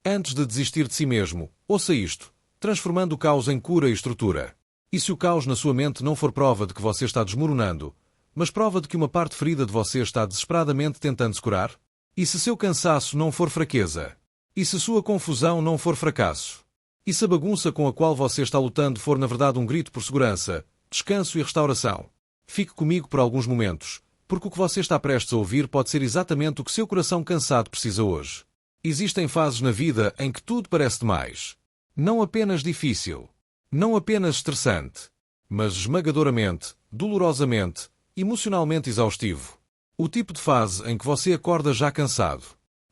Antes de desistir de si mesmo, ouça isto, transformando o caos em cura e estrutura. E se o caos na sua mente não for prova de que você está desmoronando, mas prova de que uma parte ferida de você está desesperadamente tentando se curar? E se seu cansaço não for fraqueza? E se sua confusão não for fracasso? E se a bagunça com a qual você está lutando for na verdade um grito por segurança, descanso e restauração? Fique comigo por alguns momentos, porque o que você está prestes a ouvir pode ser exatamente o que seu coração cansado precisa hoje. Existem fases na vida em que tudo parece demais. Não apenas difícil, não apenas estressante, mas esmagadoramente, dolorosamente, emocionalmente exaustivo. O tipo de fase em que você acorda já cansado.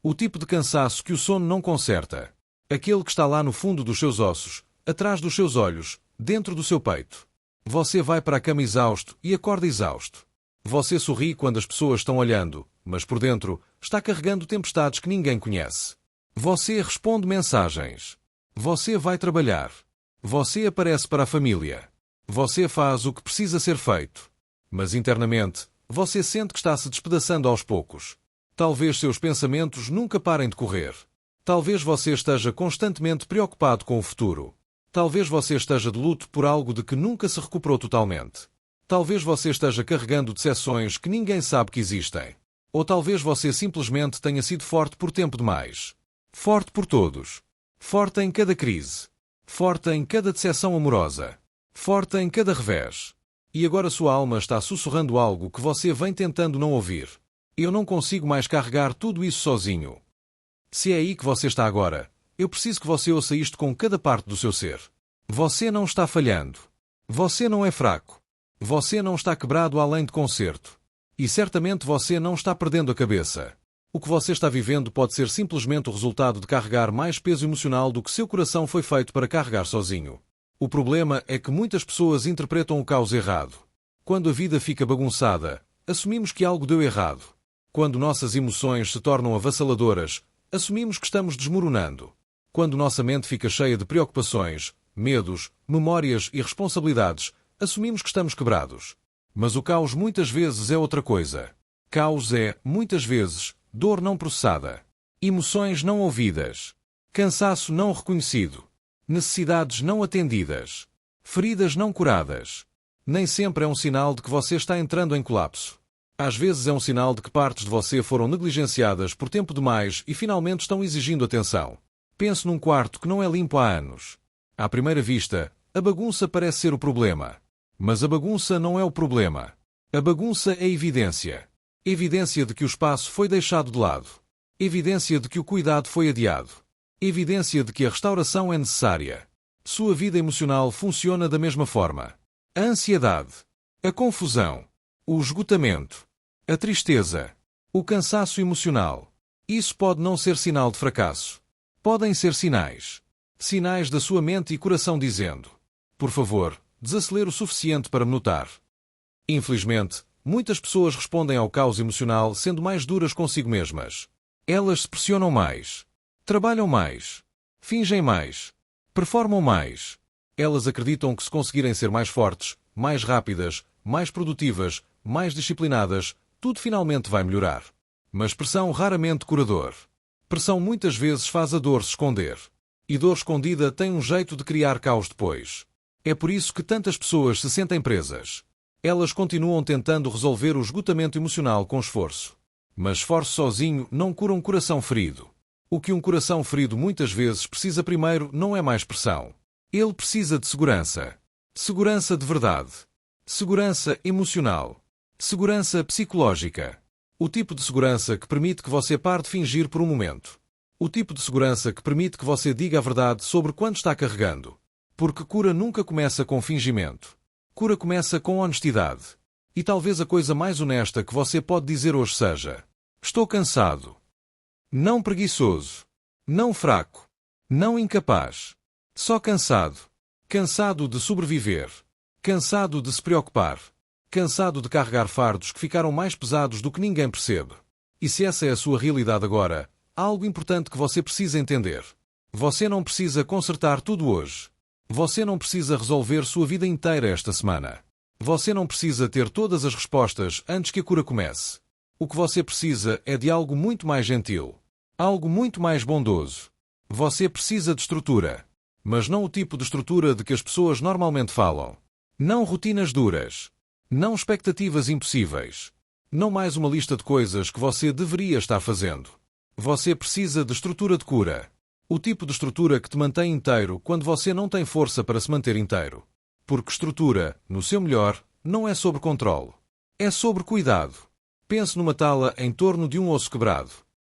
O tipo de cansaço que o sono não conserta. Aquele que está lá no fundo dos seus ossos, atrás dos seus olhos, dentro do seu peito. Você vai para a cama exausto e acorda exausto. Você sorri quando as pessoas estão olhando, mas por dentro está carregando tempestades que ninguém conhece. Você responde mensagens. Você vai trabalhar. Você aparece para a família. Você faz o que precisa ser feito. Mas internamente, você sente que está se despedaçando aos poucos. Talvez seus pensamentos nunca parem de correr. Talvez você esteja constantemente preocupado com o futuro. Talvez você esteja de luto por algo de que nunca se recuperou totalmente. Talvez você esteja carregando decepções que ninguém sabe que existem. Ou talvez você simplesmente tenha sido forte por tempo demais. Forte por todos. Forte em cada crise. Forte em cada decepção amorosa. Forte em cada revés. E agora sua alma está sussurrando algo que você vem tentando não ouvir. Eu não consigo mais carregar tudo isso sozinho. Se é aí que você está agora, eu preciso que você ouça isto com cada parte do seu ser. Você não está falhando. Você não é fraco. Você não está quebrado além de conserto. E certamente você não está perdendo a cabeça. O que você está vivendo pode ser simplesmente o resultado de carregar mais peso emocional do que seu coração foi feito para carregar sozinho. O problema é que muitas pessoas interpretam o caos errado. Quando a vida fica bagunçada, assumimos que algo deu errado. Quando nossas emoções se tornam avassaladoras, assumimos que estamos desmoronando. Quando nossa mente fica cheia de preocupações, medos, memórias e responsabilidades, assumimos que estamos quebrados. Mas o caos muitas vezes é outra coisa. Caos é, muitas vezes, dor não processada, emoções não ouvidas, cansaço não reconhecido, necessidades não atendidas, feridas não curadas. Nem sempre é um sinal de que você está entrando em colapso. Às vezes é um sinal de que partes de você foram negligenciadas por tempo demais e finalmente estão exigindo atenção. Pense num quarto que não é limpo há anos. À primeira vista, a bagunça parece ser o problema. Mas a bagunça não é o problema. A bagunça é evidência. Evidência de que o espaço foi deixado de lado. Evidência de que o cuidado foi adiado. Evidência de que a restauração é necessária. Sua vida emocional funciona da mesma forma. A ansiedade, a confusão, o esgotamento, a tristeza, o cansaço emocional. Isso pode não ser sinal de fracasso. Podem ser sinais. Sinais da sua mente e coração dizendo: por favor, desacelere o suficiente para me notar. Infelizmente, muitas pessoas respondem ao caos emocional sendo mais duras consigo mesmas. Elas se pressionam mais, trabalham mais, fingem mais, performam mais. Elas acreditam que se conseguirem ser mais fortes, mais rápidas, mais produtivas, mais disciplinadas, tudo finalmente vai melhorar. Mas pressão raramente curador. Pressão muitas vezes faz a dor se esconder. E dor escondida tem um jeito de criar caos depois. É por isso que tantas pessoas se sentem presas. Elas continuam tentando resolver o esgotamento emocional com esforço. Mas esforço sozinho não cura um coração ferido. O que um coração ferido muitas vezes precisa primeiro não é mais pressão. Ele precisa de segurança. Segurança de verdade. Segurança emocional. Segurança psicológica. O tipo de segurança que permite que você pare de fingir por um momento. O tipo de segurança que permite que você diga a verdade sobre quanto está carregando. Porque cura nunca começa com fingimento. Cura começa com honestidade. E talvez a coisa mais honesta que você pode dizer hoje seja: estou cansado. Não preguiçoso. Não fraco. Não incapaz. Só cansado. Cansado de sobreviver. Cansado de se preocupar. Cansado de carregar fardos que ficaram mais pesados do que ninguém percebe. E se essa é a sua realidade agora, há algo importante que você precisa entender. Você não precisa consertar tudo hoje. Você não precisa resolver sua vida inteira esta semana. Você não precisa ter todas as respostas antes que a cura comece. O que você precisa é de algo muito mais gentil. Algo muito mais bondoso. Você precisa de estrutura. Mas não o tipo de estrutura de que as pessoas normalmente falam. Não rotinas duras. Não expectativas impossíveis. Não mais uma lista de coisas que você deveria estar fazendo. Você precisa de estrutura de cura. O tipo de estrutura que te mantém inteiro quando você não tem força para se manter inteiro. Porque estrutura, no seu melhor, não é sobre controle. É sobre cuidado. Pense numa tala em torno de um osso quebrado.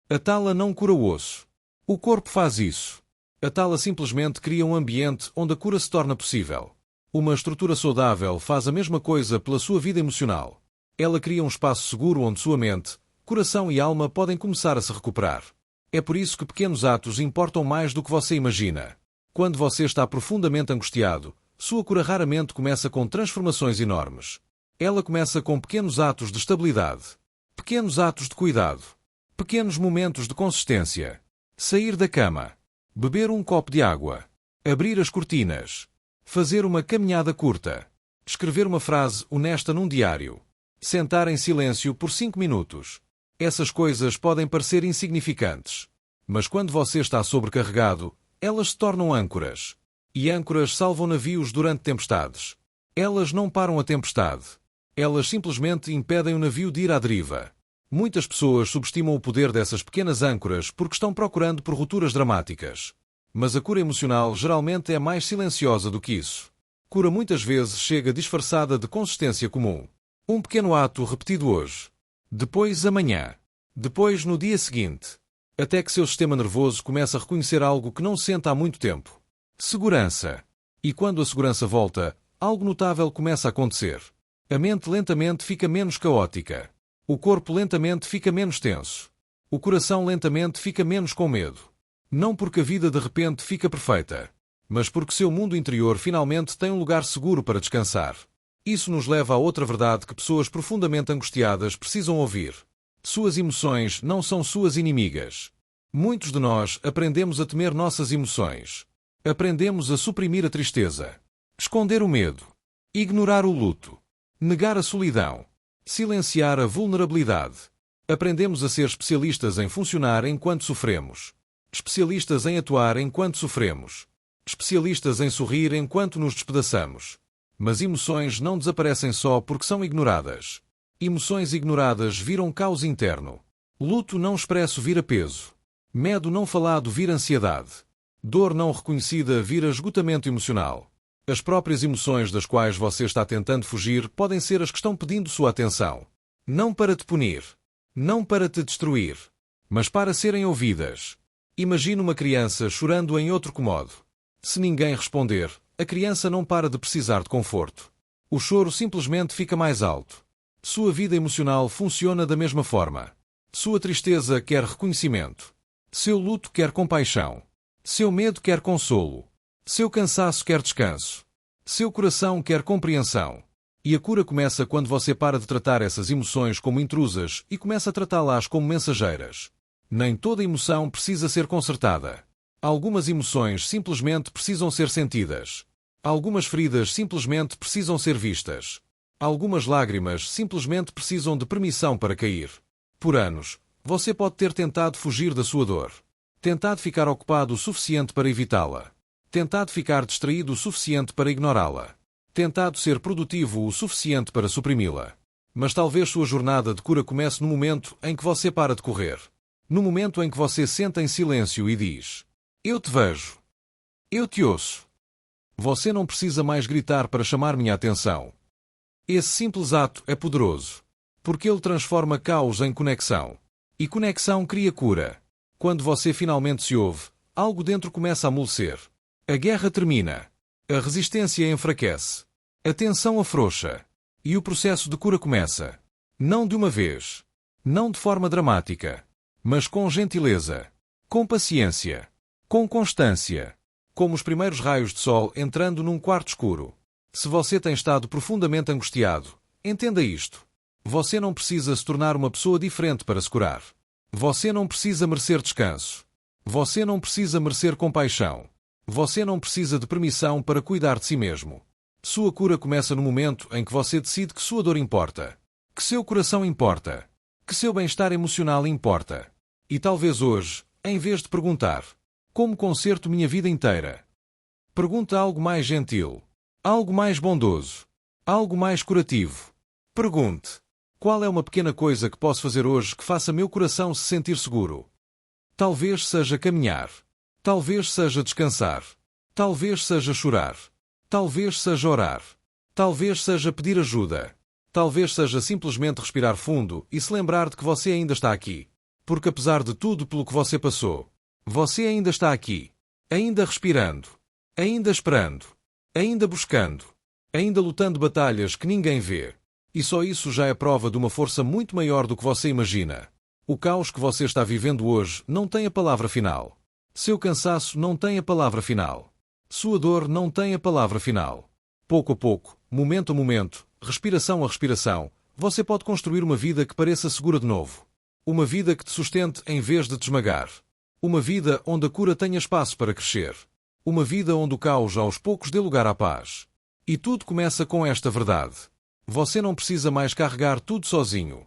A tala não cura o osso. O corpo faz isso. A tala simplesmente cria um ambiente onde a cura se torna possível. Uma estrutura saudável faz a mesma coisa pela sua vida emocional. Ela cria um espaço seguro onde sua mente, coração e alma podem começar a se recuperar. É por isso que pequenos atos importam mais do que você imagina. Quando você está profundamente angustiado, sua cura raramente começa com transformações enormes. Ela começa com pequenos atos de estabilidade, pequenos atos de cuidado, pequenos momentos de consistência. Sair da cama, beber um copo de água, abrir as cortinas, fazer uma caminhada curta, escrever uma frase honesta num diário, sentar em silêncio por 5 minutos. Essas coisas podem parecer insignificantes, mas quando você está sobrecarregado, elas se tornam âncoras. E âncoras salvam navios durante tempestades. Elas não param a tempestade. Elas simplesmente impedem o navio de ir à deriva. Muitas pessoas subestimam o poder dessas pequenas âncoras porque estão procurando por rupturas dramáticas. Mas a cura emocional geralmente é mais silenciosa do que isso. Cura muitas vezes chega disfarçada de consistência comum. Um pequeno ato repetido hoje. Depois amanhã. Depois no dia seguinte. Até que seu sistema nervoso começa a reconhecer algo que não sente há muito tempo. Segurança. E quando a segurança volta, algo notável começa a acontecer. A mente lentamente fica menos caótica. O corpo lentamente fica menos tenso. O coração lentamente fica menos com medo. Não porque a vida de repente fica perfeita, mas porque seu mundo interior finalmente tem um lugar seguro para descansar. Isso nos leva a outra verdade que pessoas profundamente angustiadas precisam ouvir. Suas emoções não são suas inimigas. Muitos de nós aprendemos a temer nossas emoções. Aprendemos a suprimir a tristeza, esconder o medo, ignorar o luto, negar a solidão, silenciar a vulnerabilidade. Aprendemos a ser especialistas em funcionar enquanto sofremos, especialistas em atuar enquanto sofremos, especialistas em sorrir enquanto nos despedaçamos. Mas emoções não desaparecem só porque são ignoradas. Emoções ignoradas viram caos interno. Luto não expresso vira peso. Medo não falado vira ansiedade. Dor não reconhecida vira esgotamento emocional. As próprias emoções das quais você está tentando fugir podem ser as que estão pedindo sua atenção. Não para te punir. Não para te destruir. Mas para serem ouvidas. Imagine uma criança chorando em outro cômodo. Se ninguém responder, a criança não para de precisar de conforto. O choro simplesmente fica mais alto. Sua vida emocional funciona da mesma forma. Sua tristeza quer reconhecimento. Seu luto quer compaixão. Seu medo quer consolo. Seu cansaço quer descanso. Seu coração quer compreensão. E a cura começa quando você para de tratar essas emoções como intrusas e começa a tratá-las como mensageiras. Nem toda emoção precisa ser consertada. Algumas emoções simplesmente precisam ser sentidas. Algumas feridas simplesmente precisam ser vistas. Algumas lágrimas simplesmente precisam de permissão para cair. Por anos, você pode ter tentado fugir da sua dor. Tentado ficar ocupado o suficiente para evitá-la. Tentado ficar distraído o suficiente para ignorá-la. Tentado ser produtivo o suficiente para suprimi-la. Mas talvez sua jornada de cura comece no momento em que você para de correr. No momento em que você senta em silêncio e diz: eu te vejo. Eu te ouço. Você não precisa mais gritar para chamar minha atenção. Esse simples ato é poderoso. Porque ele transforma caos em conexão. E conexão cria cura. Quando você finalmente se ouve, algo dentro começa a amolecer. A guerra termina. A resistência enfraquece. A tensão afrouxa. E o processo de cura começa. Não de uma vez. Não de forma dramática. Mas com gentileza. Com paciência. Com constância. Como os primeiros raios de sol entrando num quarto escuro. Se você tem estado profundamente angustiado, entenda isto. Você não precisa se tornar uma pessoa diferente para se curar. Você não precisa merecer descanso. Você não precisa merecer compaixão. Você não precisa de permissão para cuidar de si mesmo. Sua cura começa no momento em que você decide que sua dor importa. Que seu coração importa. Que seu bem-estar emocional importa. E talvez hoje, em vez de perguntar: Como conserto minha vida inteira? Pergunta algo mais gentil. Algo mais bondoso. Algo mais curativo. Pergunte: qual é uma pequena coisa que posso fazer hoje que faça meu coração se sentir seguro? Talvez seja caminhar. Talvez seja descansar. Talvez seja chorar. Talvez seja orar. Talvez seja pedir ajuda. Talvez seja simplesmente respirar fundo e se lembrar de que você ainda está aqui. Porque apesar de tudo pelo que você passou, você ainda está aqui. Ainda respirando. Ainda esperando. Ainda buscando. Ainda lutando batalhas que ninguém vê. E só isso já é prova de uma força muito maior do que você imagina. O caos que você está vivendo hoje não tem a palavra final. Seu cansaço não tem a palavra final. Sua dor não tem a palavra final. Pouco a pouco, momento a momento, respiração a respiração, você pode construir uma vida que pareça segura de novo. Uma vida que te sustente em vez de te esmagar. Uma vida onde a cura tenha espaço para crescer. Uma vida onde o caos aos poucos dê lugar à paz. E tudo começa com esta verdade. Você não precisa mais carregar tudo sozinho.